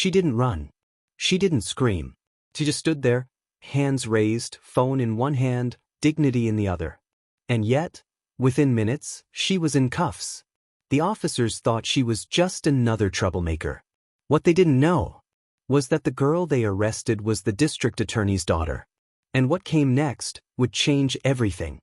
She didn't run. She didn't scream. She just stood there, hands raised, phone in one hand, dignity in the other. And yet, within minutes, she was in cuffs. The officers thought she was just another troublemaker. What they didn't know was that the girl they arrested was the district attorney's daughter. And what came next would change everything.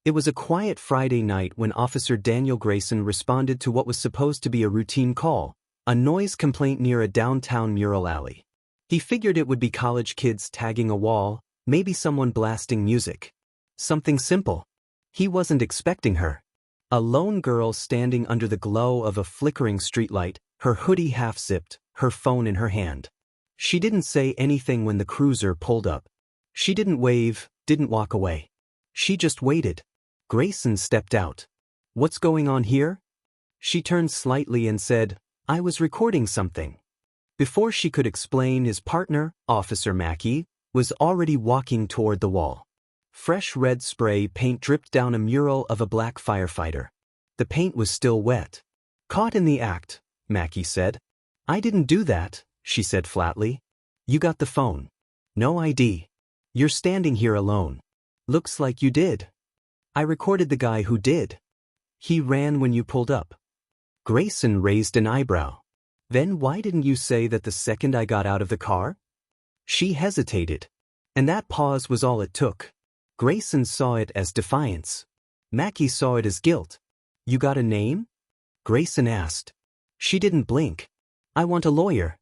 It was a quiet Friday night when Officer Daniel Grayson responded to what was supposed to be a routine call, a noise complaint near a downtown mural alley. He figured it would be college kids tagging a wall, maybe someone blasting music. Something simple. He wasn't expecting her. A lone girl standing under the glow of a flickering streetlight, her hoodie half-zipped, her phone in her hand. She didn't say anything when the cruiser pulled up. She didn't wave, didn't walk away. She just waited. Grayson stepped out. "What's going on here?" She turned slightly and said, "I was recording something." Before she could explain, his partner, Officer Mackey, was already walking toward the wall. Fresh red spray paint dripped down a mural of a black firefighter. The paint was still wet. "Caught in the act," Mackey said. "I didn't do that," she said flatly. "You got the phone. No ID. You're standing here alone. Looks like you did." "I recorded the guy who did." "He ran when you pulled up." Grayson raised an eyebrow. "Then why didn't you say that the second I got out of the car?" She hesitated. And that pause was all it took. Grayson saw it as defiance. Mackey saw it as guilt. "You got a name?" Grayson asked. She didn't blink. "I want a lawyer."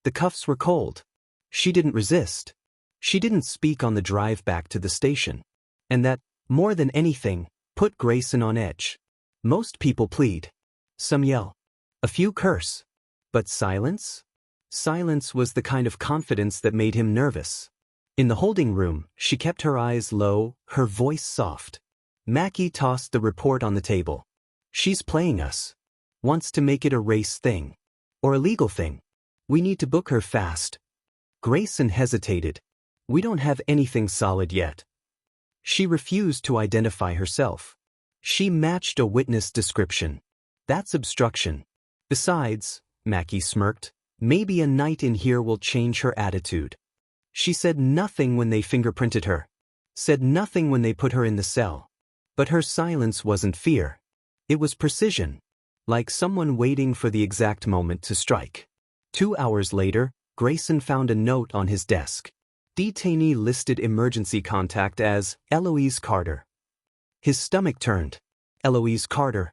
The cuffs were cold. She didn't resist. She didn't speak on the drive back to the station. And that, more than anything, put Grayson on edge. Most people plead. Some yell. A few curse. But silence? Silence was the kind of confidence that made him nervous. In the holding room, she kept her eyes low, her voice soft. Mackey tossed the report on the table. "She's playing us. Wants to make it a race thing. Or a legal thing. We need to book her fast." Grayson hesitated. "We don't have anything solid yet." She refused to identify herself. She matched a witness description. That's obstruction. Besides, Mackey smirked, maybe a night in here will change her attitude. She said nothing when they fingerprinted her. Said nothing when they put her in the cell. But her silence wasn't fear. It was precision. Like someone waiting for the exact moment to strike. 2 hours later, Grayson found a note on his desk. Detainee listed emergency contact as Eloise Carter. His stomach turned. Eloise Carter.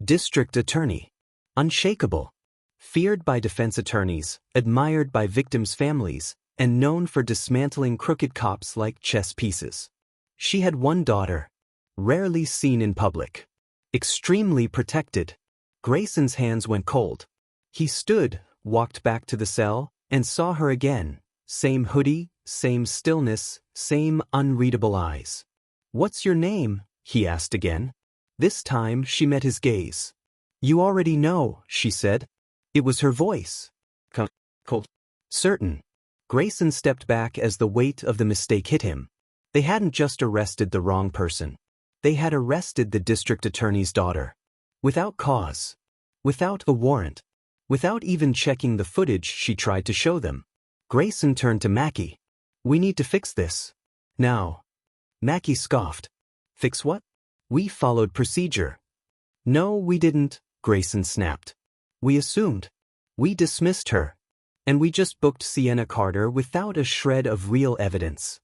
District attorney. Unshakable. Feared by defense attorneys, admired by victims' families, and known for dismantling crooked cops like chess pieces. She had one daughter. Rarely seen in public. Extremely protected. Grayson's hands went cold. He stood, walked back to the cell, and saw her again. Same hoodie, same stillness, same unreadable eyes. "What's your name?" he asked again. This time she met his gaze. "You already know," she said. It was her voice. Cold. Certain. Grayson stepped back as the weight of the mistake hit him. They hadn't just arrested the wrong person. They had arrested the district attorney's daughter. Without cause. Without a warrant. Without even checking the footage she tried to show them. Grayson turned to Mackey. "We need to fix this. Now." Mackey scoffed. "Fix what?" "We followed procedure." "No, we didn't," Grayson snapped. "We assumed. We dismissed her. And we just booked Sienna Carter without a shred of real evidence."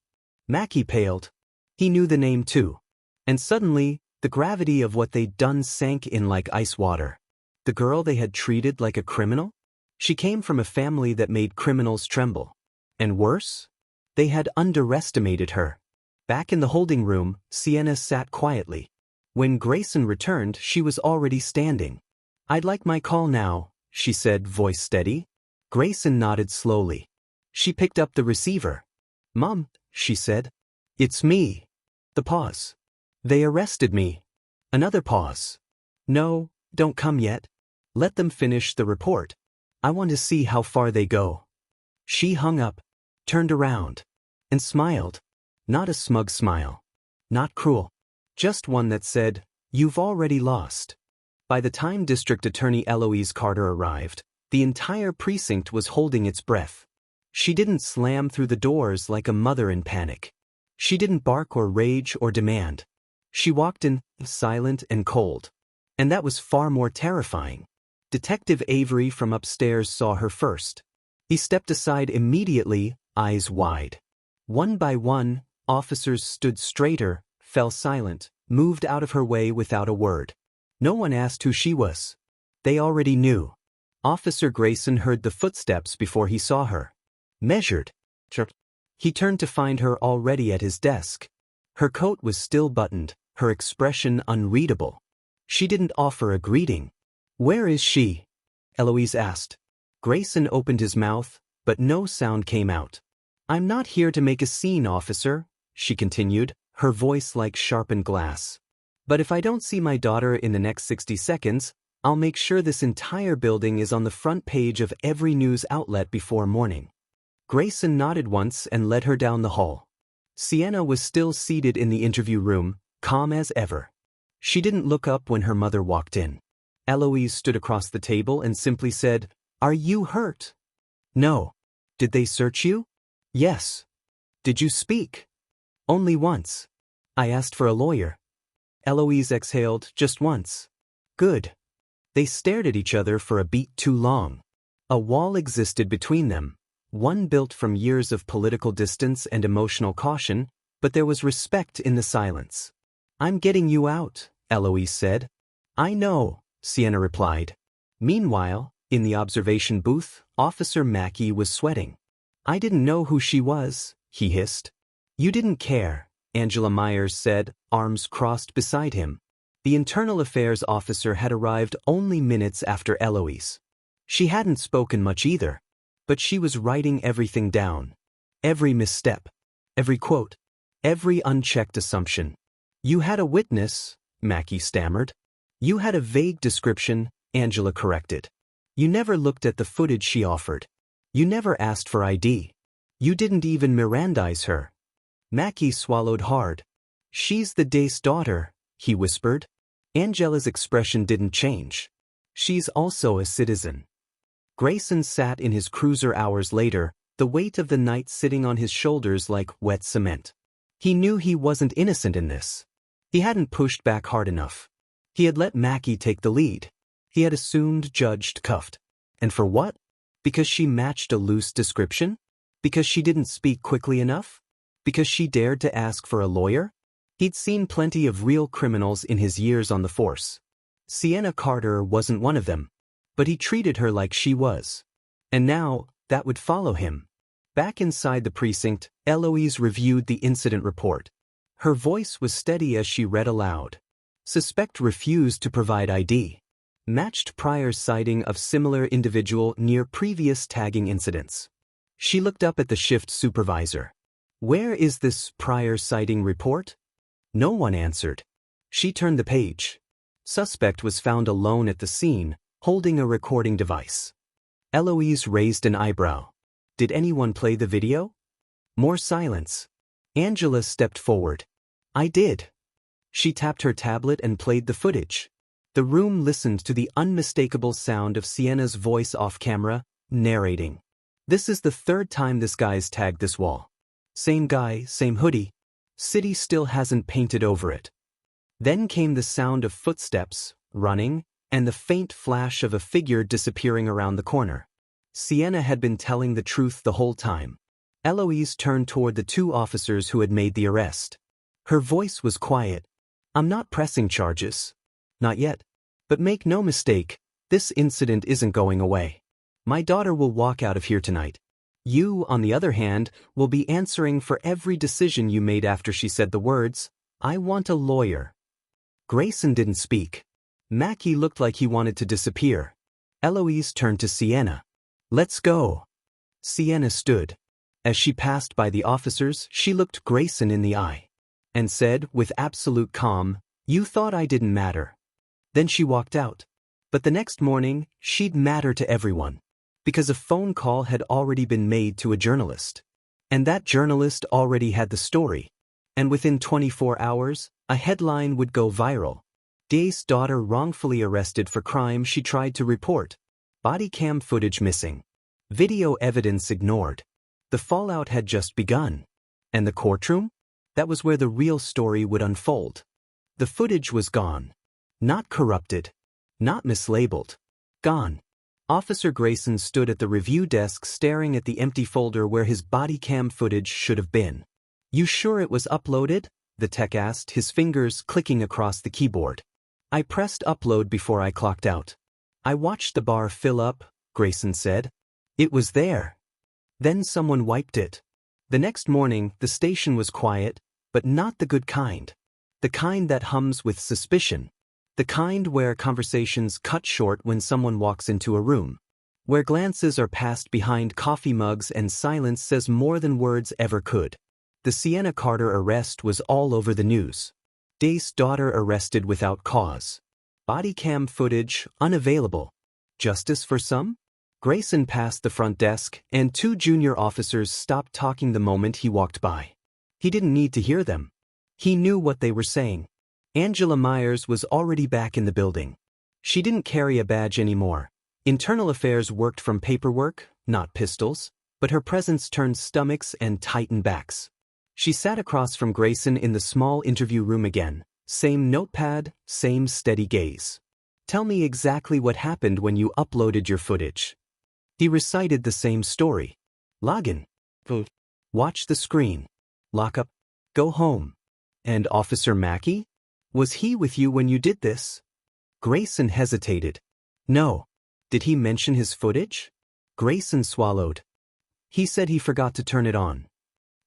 Mackey paled. He knew the name too. And suddenly, the gravity of what they'd done sank in like ice water. The girl they had treated like a criminal? She came from a family that made criminals tremble. And worse? They had underestimated her. Back in the holding room, Sienna sat quietly. When Grayson returned, she was already standing. "I'd like my call now," she said, voice steady. Grayson nodded slowly. She picked up the receiver. "Mom," she said. "It's me." The pause. "They arrested me." Another pause. "No, don't come yet. Let them finish the report. I want to see how far they go." She hung up, turned around, and smiled. Not a smug smile. Not cruel. Just one that said, "You've already lost." By the time District Attorney Eloise Carter arrived, The entire precinct was holding its breath. She didn't slam through the doors like a mother in panic. She didn't bark or rage or demand. She walked in, silent and cold. And that was far more terrifying. Detective Avery from upstairs saw her first. He stepped aside immediately, eyes wide. One by one, officers stood straighter, fell silent, moved out of her way without a word. No one asked who she was. They already knew. Officer Grayson heard the footsteps before he saw her. Measured. He turned to find her already at his desk. Her coat was still buttoned, her expression unreadable. She didn't offer a greeting. "Where is she?" Eloise asked. Grayson opened his mouth, but no sound came out. "I'm not here to make a scene, officer," she continued, her voice like sharpened glass. "But if I don't see my daughter in the next 60 seconds, I'll make sure this entire building is on the front page of every news outlet before morning." Grayson nodded once and led her down the hall. Sienna was still seated in the interview room, calm as ever. She didn't look up when her mother walked in. Eloise stood across the table and simply said, "Are you hurt?" "No." "Did they search you?" "Yes." "Did you speak?" "Only once. I asked for a lawyer." Eloise exhaled, "Just once." "Good." They stared at each other for a beat too long. A wall existed between them, one built from years of political distance and emotional caution, but there was respect in the silence. "I'm getting you out," Eloise said. "I know," Sienna replied. Meanwhile, in the observation booth, Officer Mackey was sweating. "I didn't know who she was," he hissed. "You didn't care," Angela Myers said, arms crossed beside him. The internal affairs officer had arrived only minutes after Eloise. She hadn't spoken much either, but she was writing everything down. Every misstep, every quote, every unchecked assumption. "You had a witness," Mackey stammered. "You had a vague description," Angela corrected. "You never looked at the footage she offered. You never asked for ID. You didn't even Mirandize her." Mackey swallowed hard. "She's the Dace daughter," he whispered. Angela's expression didn't change. "She's also a citizen." Grayson sat in his cruiser hours later, the weight of the night sitting on his shoulders like wet cement. He knew he wasn't innocent in this. He hadn't pushed back hard enough. He had let Mackey take the lead. He had assumed, judged, cuffed. And for what? Because she matched a loose description? Because she didn't speak quickly enough? Because she dared to ask for a lawyer? He'd seen plenty of real criminals in his years on the force. Sienna Carter wasn't one of them. But he treated her like she was. And now, that would follow him. Back inside the precinct, Eloise reviewed the incident report. Her voice was steady as she read aloud. Suspect refused to provide ID. Matched prior sighting of similar individual near previous tagging incidents. She looked up at the shift supervisor. "Where is this prior sighting report?" No one answered. She turned the page. Suspect was found alone at the scene, holding a recording device. Eloise raised an eyebrow. "Did anyone play the video?" More silence. Angela stepped forward. "I did." She tapped her tablet and played the footage. The room listened to the unmistakable sound of Sienna's voice off camera, narrating. "This is the third time this guy's tagged this wall. Same guy, same hoodie. City still hasn't painted over it." Then came the sound of footsteps, running, and the faint flash of a figure disappearing around the corner. Sienna had been telling the truth the whole time. Eloise turned toward the two officers who had made the arrest. Her voice was quiet. "I'm not pressing charges. Not yet. But make no mistake, this incident isn't going away. My daughter will walk out of here tonight. You, on the other hand, will be answering for every decision you made after she said the words, 'I want a lawyer.'" Grayson didn't speak. Mackey looked like he wanted to disappear. Eloise turned to Sienna. "Let's go." Sienna stood. As she passed by the officers, she looked Grayson in the eye. And said, with absolute calm, "You thought I didn't matter." Then she walked out. But the next morning, she'd matter to everyone. Because a phone call had already been made to a journalist. And that journalist already had the story. And within 24 hours, a headline would go viral. Dace's daughter wrongfully arrested for crime she tried to report. Body cam footage missing. Video evidence ignored. The fallout had just begun. And the courtroom? That was where the real story would unfold. The footage was gone. Not corrupted. Not mislabeled. Gone. Officer Grayson stood at the review desk staring at the empty folder where his body cam footage should have been. "You sure it was uploaded?" the tech asked, his fingers clicking across the keyboard. "I pressed upload before I clocked out. I watched the bar fill up," Grayson said. "It was there. Then someone wiped it." The next morning, the station was quiet, but not the good kind. The kind that hums with suspicion. The kind where conversations cut short when someone walks into a room. Where glances are passed behind coffee mugs and silence says more than words ever could. The Sienna Carter arrest was all over the news. Dace's daughter arrested without cause. Body cam footage unavailable. Justice for some? Grayson passed the front desk, and two junior officers stopped talking the moment he walked by. He didn't need to hear them. He knew what they were saying. Angela Myers was already back in the building. She didn't carry a badge anymore. Internal Affairs worked from paperwork, not pistols, but her presence turned stomachs and tightened backs. She sat across from Grayson in the small interview room again. Same notepad, same steady gaze. "Tell me exactly what happened when you uploaded your footage." He recited the same story. "Login. Vote. Watch the screen. Lock up. Go home." "And Officer Mackey? Was he with you when you did this?" Grayson hesitated. "No." "Did he mention his footage?" Grayson swallowed. "He said he forgot to turn it on."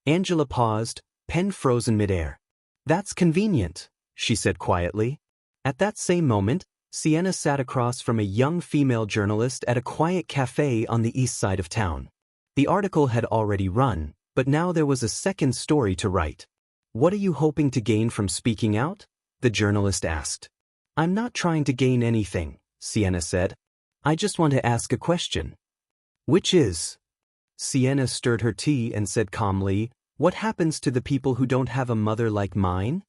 Angela paused, pen frozen midair. "That's convenient," she said quietly. At that same moment, Sienna sat across from a young female journalist at a quiet cafe on the east side of town. The article had already run, but now there was a second story to write. "What are you hoping to gain from speaking out?" the journalist asked. "I'm not trying to gain anything," Sienna said. "I just want to ask a question." "Which is?" Sienna stirred her tea and said calmly, "What happens to the people who don't have a mother like mine?"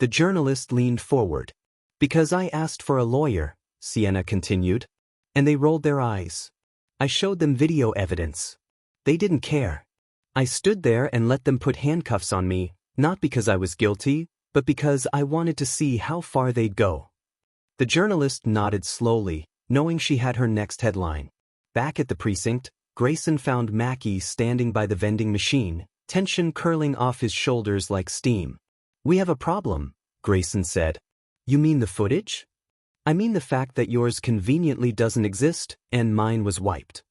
The journalist leaned forward. "Because I asked for a lawyer," Sienna continued. "And they rolled their eyes. I showed them video evidence. They didn't care. I stood there and let them put handcuffs on me, not because I was guilty, but because I wanted to see how far they'd go." The journalist nodded slowly, knowing she had her next headline. Back at the precinct, Grayson found Mackey standing by the vending machine, tension curling off his shoulders like steam. "We have a problem," Grayson said. "You mean the footage?" "I mean the fact that yours conveniently doesn't exist, and mine was wiped."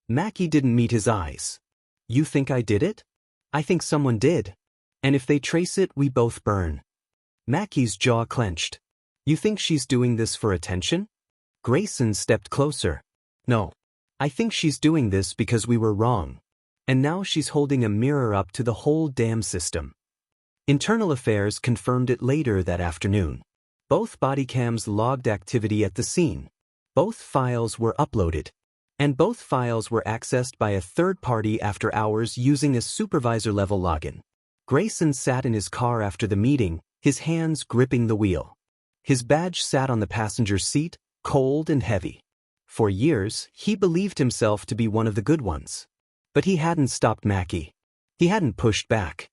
Mackey didn't meet his eyes. "You think I did it?" "I think someone did. And if they trace it, we both burn." Mackey's jaw clenched. "You think she's doing this for attention?" Grayson stepped closer. "No. I think she's doing this because we were wrong. And now she's holding a mirror up to the whole damn system." Internal Affairs confirmed it later that afternoon. Both body cams logged activity at the scene. Both files were uploaded. And both files were accessed by a third party after hours using a supervisor-level login. Grayson sat in his car after the meeting, his hands gripping the wheel. His badge sat on the passenger seat, cold and heavy. For years, he believed himself to be one of the good ones. But he hadn't stopped Mackey. He hadn't pushed back.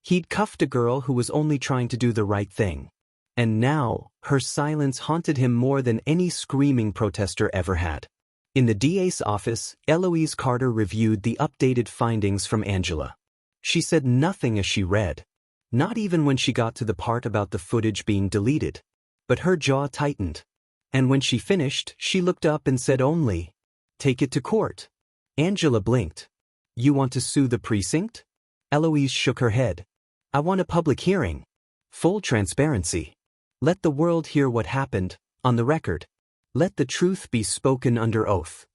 He'd cuffed a girl who was only trying to do the right thing. And now, her silence haunted him more than any screaming protester ever had. In the DA's office, Eloise Carter reviewed the updated findings from Angela. She said nothing as she read. Not even when she got to the part about the footage being deleted. But her jaw tightened. And when she finished, she looked up and said only, "Take it to court." Angela blinked. "You want to sue the precinct?" Eloise shook her head. "I want a public hearing. Full transparency. Let the world hear what happened, on the record. Let the truth be spoken under oath."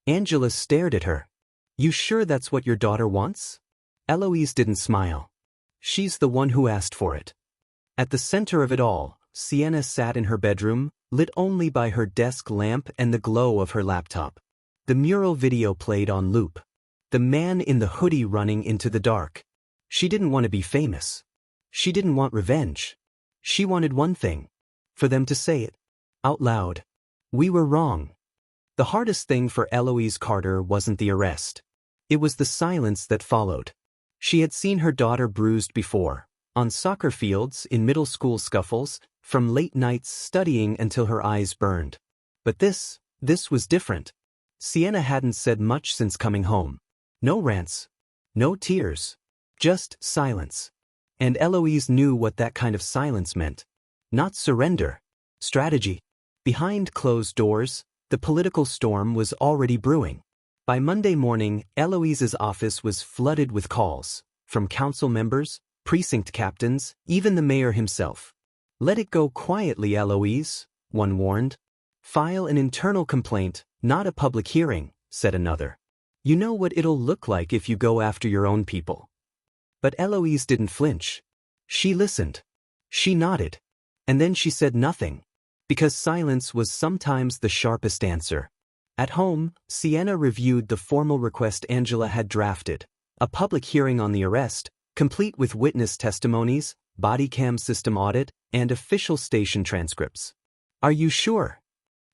Angela stared at her. "You sure that's what your daughter wants?" Eloise didn't smile. "She's the one who asked for it." At the center of it all, Sienna sat in her bedroom, lit only by her desk lamp and the glow of her laptop. The mural video played on loop. The man in the hoodie running into the dark. She didn't want to be famous. She didn't want revenge. She wanted one thing. For them to say it. Out loud. "We were wrong." The hardest thing for Eloise Carter wasn't the arrest. It was the silence that followed. She had seen her daughter bruised before, on soccer fields, in middle school scuffles, from late nights studying until her eyes burned. But this was different. Sienna hadn't said much since coming home. No rants. No tears. Just silence. And Eloise knew what that kind of silence meant. Not surrender. Strategy. Behind closed doors, the political storm was already brewing. By Monday morning, Eloise's office was flooded with calls, from council members, precinct captains, even the mayor himself. "Let it go quietly, Eloise," one warned. "File an internal complaint, not a public hearing," said another. "You know what it'll look like if you go after your own people." But Eloise didn't flinch. She listened. She nodded. And then she said nothing. Because silence was sometimes the sharpest answer. At home, Sienna reviewed the formal request Angela had drafted, a public hearing on the arrest, complete with witness testimonies, body cam system audit, and official station transcripts. "Are you sure?"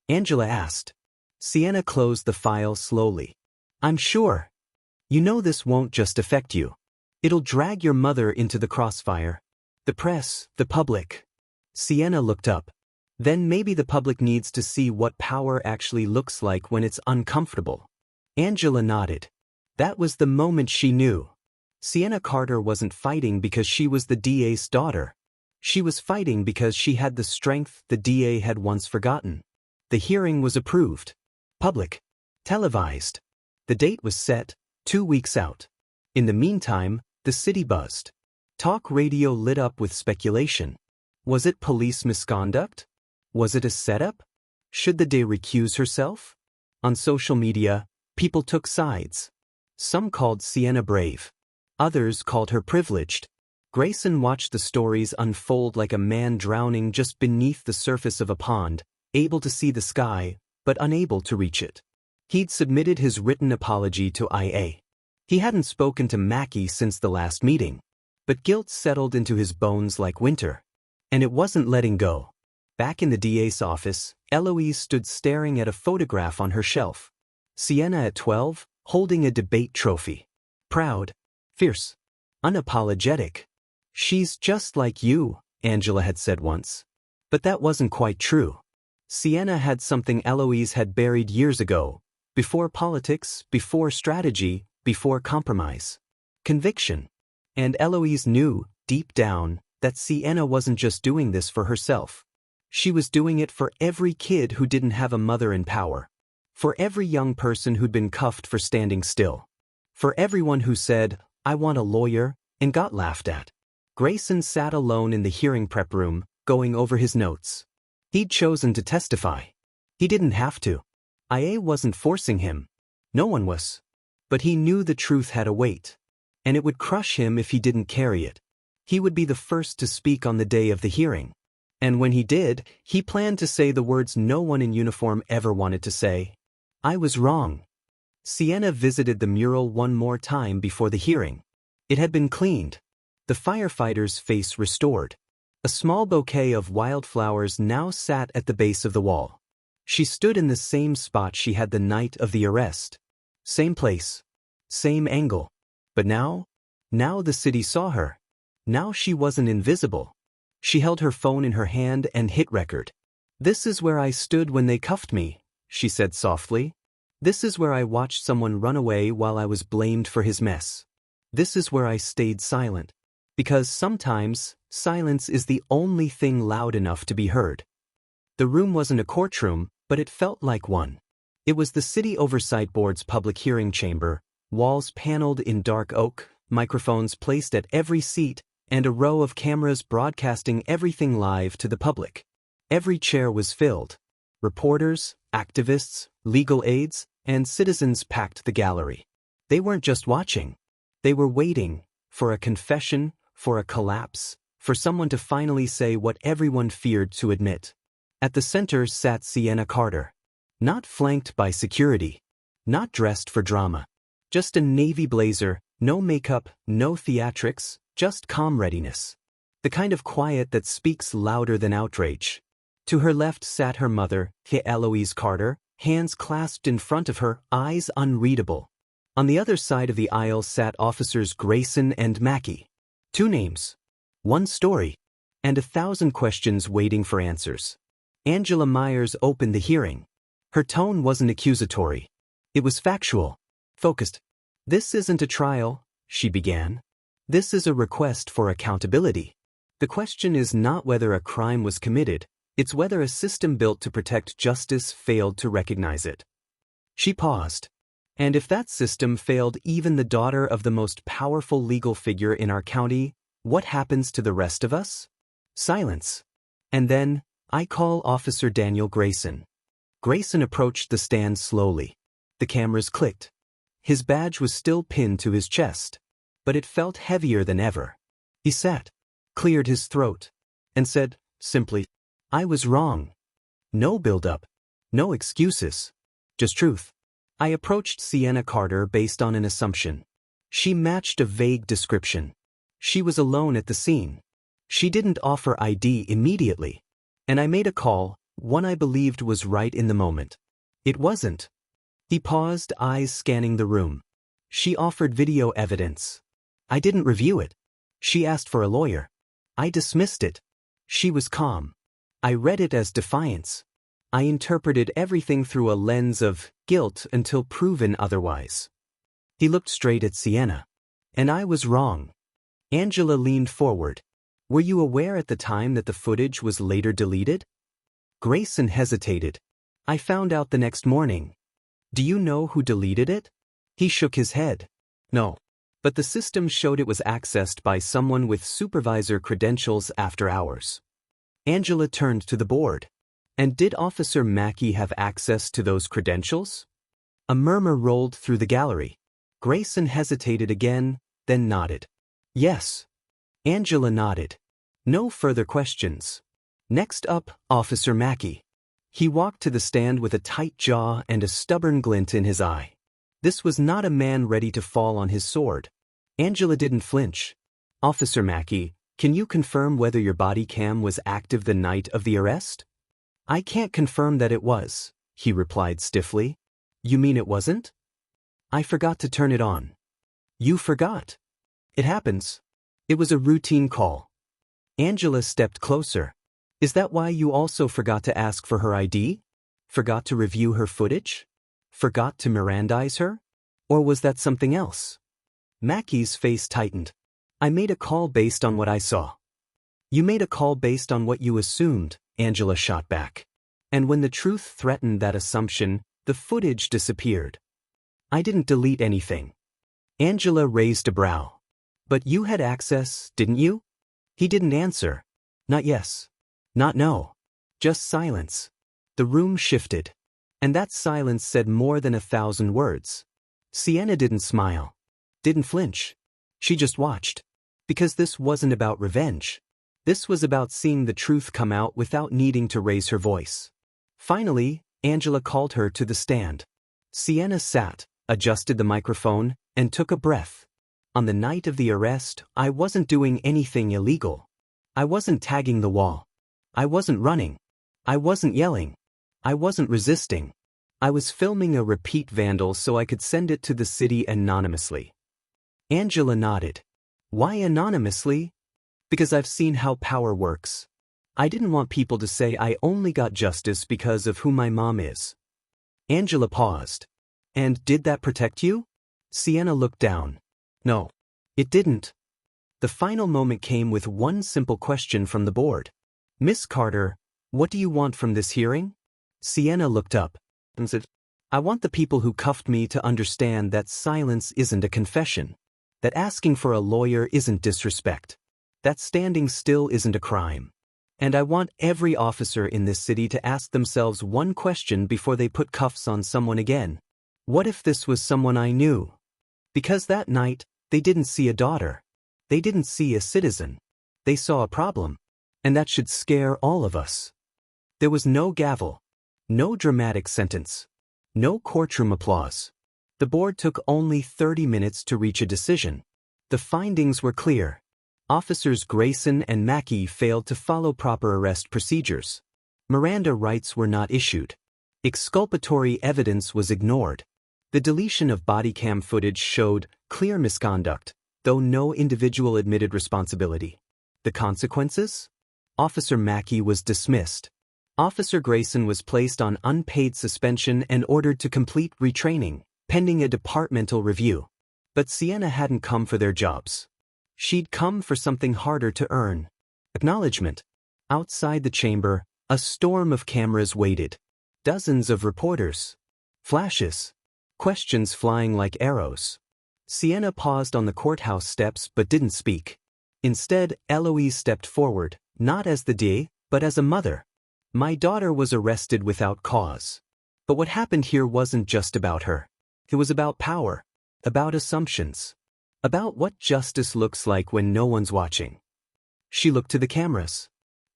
Angela asked. Sienna closed the file slowly. "I'm sure. You know this won't just affect you. It'll drag your mother into the crossfire. The press, the public." Sienna looked up. "Then maybe the public needs to see what power actually looks like when it's uncomfortable." Angela nodded. That was the moment she knew. Sienna Carter wasn't fighting because she was the DA's daughter. She was fighting because she had the strength the DA had once forgotten. The hearing was approved. Public. Televised. The date was set, 2 weeks out. In the meantime, the city buzzed. Talk radio lit up with speculation. Was it police misconduct? Was it a setup? Should the DA recuse herself? On social media, people took sides. Some called Sienna brave. Others called her privileged. Grayson watched the stories unfold like a man drowning just beneath the surface of a pond, able to see the sky, but unable to reach it. He'd submitted his written apology to IA. He hadn't spoken to Mackie since the last meeting. But guilt settled into his bones like winter. And it wasn't letting go. Back in the DA's office, Eloise stood staring at a photograph on her shelf. Sienna at 12, holding a debate trophy. Proud. Fierce. Unapologetic. "She's just like you," Angela had said once. But that wasn't quite true. Sienna had something Eloise had buried years ago, before politics, before strategy, before compromise. Conviction. And Eloise knew, deep down, that Sienna wasn't just doing this for herself. She was doing it for every kid who didn't have a mother in power. For every young person who'd been cuffed for standing still. For everyone who said, "I want a lawyer," and got laughed at. Grayson sat alone in the hearing prep room, going over his notes. He'd chosen to testify. He didn't have to. IA wasn't forcing him. No one was. But he knew the truth had a weight. And it would crush him if he didn't carry it. He would be the first to speak on the day of the hearing. And when he did, he planned to say the words no one in uniform ever wanted to say. "I was wrong." Sienna visited the mural one more time before the hearing. It had been cleaned. The firefighter's face restored. A small bouquet of wildflowers now sat at the base of the wall. She stood in the same spot she had the night of the arrest. Same place. Same angle. But now the city saw her. Now she wasn't invisible. She held her phone in her hand and hit record. "This is where I stood when they cuffed me," she said softly. "This is where I watched someone run away while I was blamed for his mess. This is where I stayed silent. Because sometimes, silence is the only thing loud enough to be heard." The room wasn't a courtroom, but it felt like one. It was the City Oversight Board's public hearing chamber, walls paneled in dark oak, microphones placed at every seat, and a row of cameras broadcasting everything live to the public. Every chair was filled. Reporters, activists, legal aides, and citizens packed the gallery. They weren't just watching. They were waiting for a confession, for a collapse, for someone to finally say what everyone feared to admit. At the center sat Sienna Carter. Not flanked by security. Not dressed for drama. Just a navy blazer, no makeup, no theatrics, just calm readiness. The kind of quiet that speaks louder than outrage. To her left sat her mother, Eloise Carter, hands clasped in front of her, eyes unreadable. On the other side of the aisle sat Officers Grayson and Mackey. 2 names, 1 story, and 1,000 questions waiting for answers. Angela Myers opened the hearing. Her tone wasn't accusatory. It was factual, focused. "This isn't a trial," she began. "This is a request for accountability. The question is not whether a crime was committed, it's whether a system built to protect justice failed to recognize it." She paused. "And if that system failed even the daughter of the most powerful legal figure in our county, what happens to the rest of us?" Silence. "And then, I call Officer Daniel Grayson." Grayson approached the stand slowly. The cameras clicked. His badge was still pinned to his chest, but it felt heavier than ever. He sat, cleared his throat, and said, simply, "I was wrong." No build-up, no excuses, just truth. "I approached Sienna Carter based on an assumption. She matched a vague description. She was alone at the scene. She didn't offer ID immediately. And I made a call, one I believed was right in the moment. It wasn't." He paused, eyes scanning the room. "She offered video evidence. I didn't review it. She asked for a lawyer. I dismissed it. She was calm. I read it as defiance. I interpreted everything through a lens of guilt until proven otherwise." He looked straight at Sienna. "And I was wrong." Angela leaned forward. "Were you aware at the time that the footage was later deleted?" Grayson hesitated. "I found out the next morning." "Do you know who deleted it?" He shook his head. "No. But the system showed it was accessed by someone with supervisor credentials after hours." Angela turned to the board. "And did Officer Mackey have access to those credentials?" A murmur rolled through the gallery. Grayson hesitated again, then nodded. "Yes." Angela nodded. No further questions. Next up, Officer Mackey. He walked to the stand with a tight jaw and a stubborn glint in his eye. This was not a man ready to fall on his sword. Angela didn't flinch. "Officer Mackey, can you confirm whether your body cam was active the night of the arrest?" "I can't confirm that it was," he replied stiffly. "You mean it wasn't?" "I forgot to turn it on." "You forgot?" "It happens. It was a routine call." Angela stepped closer. "Is that why you also forgot to ask for her ID? Forgot to review her footage? Forgot to Mirandize her? Or was that something else?" Mackey's face tightened. "I made a call based on what I saw." "You made a call based on what you assumed," Angela shot back. "And when the truth threatened that assumption, the footage disappeared." "I didn't delete anything." Angela raised a brow. "But you had access, didn't you?" He didn't answer. Not yes. Not no. Just silence. The room shifted. And that silence said more than 1,000 words. Sienna didn't smile. Didn't flinch. She just watched. Because this wasn't about revenge. This was about seeing the truth come out without needing to raise her voice. Finally, Angela called her to the stand. Sienna sat, adjusted the microphone, and took a breath. "On the night of the arrest, I wasn't doing anything illegal. I wasn't tagging the wall. I wasn't running. I wasn't yelling. I wasn't resisting. I was filming a repeat vandal so I could send it to the city anonymously." Angela nodded. "Why anonymously?" "Because I've seen how power works. I didn't want people to say I only got justice because of who my mom is." Angela paused. "And did that protect you?" Sienna looked down. "No, it didn't." The final moment came with one simple question from the board. "Miss Carter, what do you want from this hearing?" Sienna looked up and said, "I want the people who cuffed me to understand that silence isn't a confession, that asking for a lawyer isn't disrespect, that standing still isn't a crime. And I want every officer in this city to ask themselves one question before they put cuffs on someone again. What if this was someone I knew? Because that night, they didn't see a daughter. They didn't see a citizen. They saw a problem. And that should scare all of us." There was no gavel. No dramatic sentence. No courtroom applause. The board took only 30 minutes to reach a decision. The findings were clear. Officers Grayson and Mackey failed to follow proper arrest procedures. Miranda rights were not issued. Exculpatory evidence was ignored. The deletion of body cam footage showed clear misconduct, though no individual admitted responsibility. The consequences? Officer Mackey was dismissed. Officer Grayson was placed on unpaid suspension and ordered to complete retraining, pending a departmental review. But Sienna hadn't come for their jobs. She'd come for something harder to earn. Acknowledgement. Outside the chamber, a storm of cameras waited. Dozens of reporters. Flashes. Questions flying like arrows. Sienna paused on the courthouse steps but didn't speak. Instead, Eloise stepped forward, not as the DA, but as a mother. My daughter was arrested without cause. But what happened here wasn't just about her. It was about power, about assumptions, about what justice looks like when no one's watching. She looked to the cameras.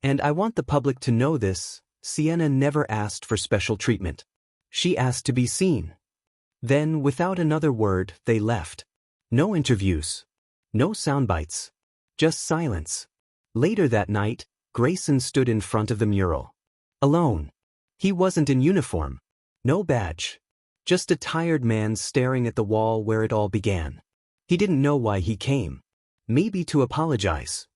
And I want the public to know this, Sienna never asked for special treatment. She asked to be seen. Then, without another word, they left. No interviews. No soundbites. Just silence. Later that night, Grayson stood in front of the mural. Alone. He wasn't in uniform. No badge. Just a tired man staring at the wall where it all began. He didn't know why he came. Maybe to apologize.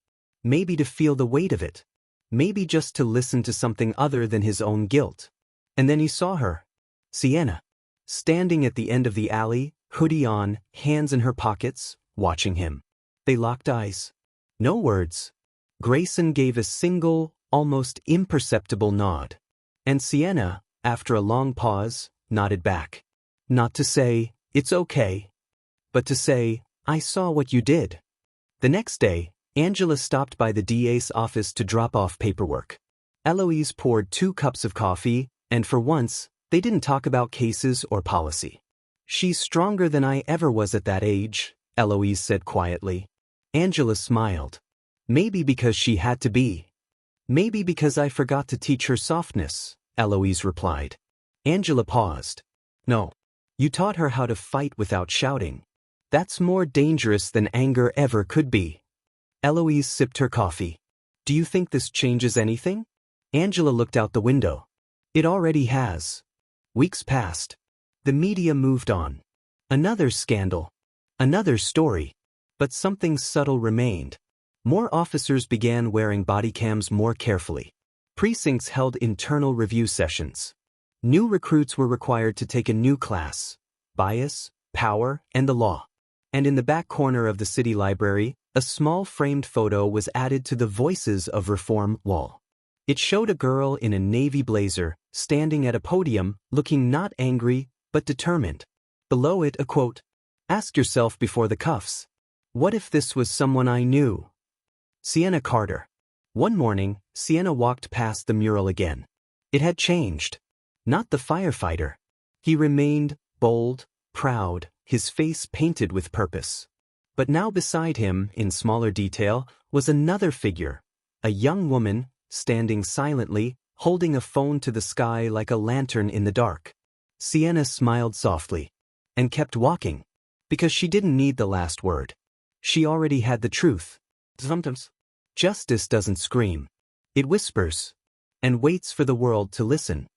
Maybe to feel the weight of it. Maybe just to listen to something other than his own guilt. And then he saw her. Sienna. Standing at the end of the alley, hoodie on, hands in her pockets, watching him. They locked eyes. No words. Grayson gave a single, almost imperceptible nod. And Sienna, after a long pause, nodded back. Not to say, it's okay, but to say, I saw what you did. The next day, Angela stopped by the DA's office to drop off paperwork. Eloise poured 2 cups of coffee, and for once, they didn't talk about cases or policy. She's stronger than I ever was at that age, Eloise said quietly. Angela smiled. Maybe because she had to be. Maybe because I forgot to teach her softness, Eloise replied. Angela paused. No. You taught her how to fight without shouting. That's more dangerous than anger ever could be. Eloise sipped her coffee. Do you think this changes anything? Angela looked out the window. It already has. Weeks passed. The media moved on. Another scandal. Another story. But something subtle remained. More officers began wearing body cams more carefully. Precincts held internal review sessions. New recruits were required to take a new class: bias, power, and the law. And in the back corner of the city library, a small framed photo was added to the Voices of Reform wall. It showed a girl in a navy blazer, standing at a podium, looking not angry, but determined. Below it, a quote: "Ask yourself before the cuffs. What if this was someone I knew?" Sienna Carter. One morning, Sienna walked past the mural again. It had changed. Not the firefighter. He remained bold, proud, his face painted with purpose. But now beside him, in smaller detail, was another figure, a young woman, standing silently, holding a phone to the sky like a lantern in the dark. Sienna smiled softly and kept walking, because she didn't need the last word. She already had the truth. Sometimes, justice doesn't scream. It whispers and waits for the world to listen.